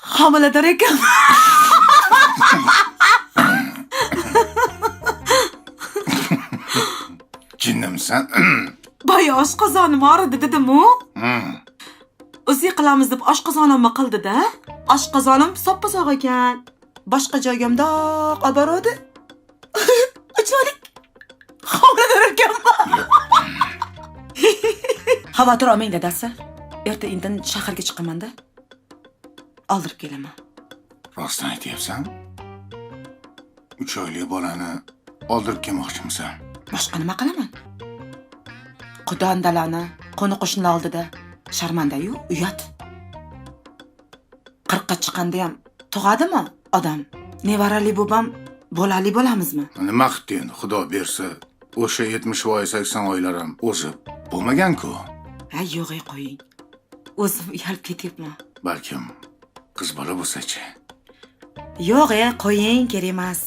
Homilador ekan. Jinnimsan? Boya oshqozonim og'ridi dedim-ku. O'zi qilamiz deb oshqozonimni qildi-da. Oshqozonim soppa-sog' ekan. Boshqa joyga mundoq olib boradi. Ajoyib. Homilador ekanman. Xavotir olmang dadasi. Erta indin shaharga chiqaman-da. Oldirib kelaman. Rostdan aytyapsan? 3 oylik bolani oldirib kelmoqchimisan? Boshqa nima qilaman? Qudondalani qo'ni-qo'shnilar oldida sharmanda-yu, uyat. 40 ga chiqqanda ham tug'adimi odam? Nevarali bo'bam, bolali bo'lamizmi? Nima qildi endi? Xudo bersa, o'sha 70 voy 80 oylar ham o'zib bo'lmagan-ku. Ha, yo'q, qo'ying. O'zim uyalib ketyapman. Balkim qiz bola bo'lsa-chi. Yo'q, qo'ying, kerak emas.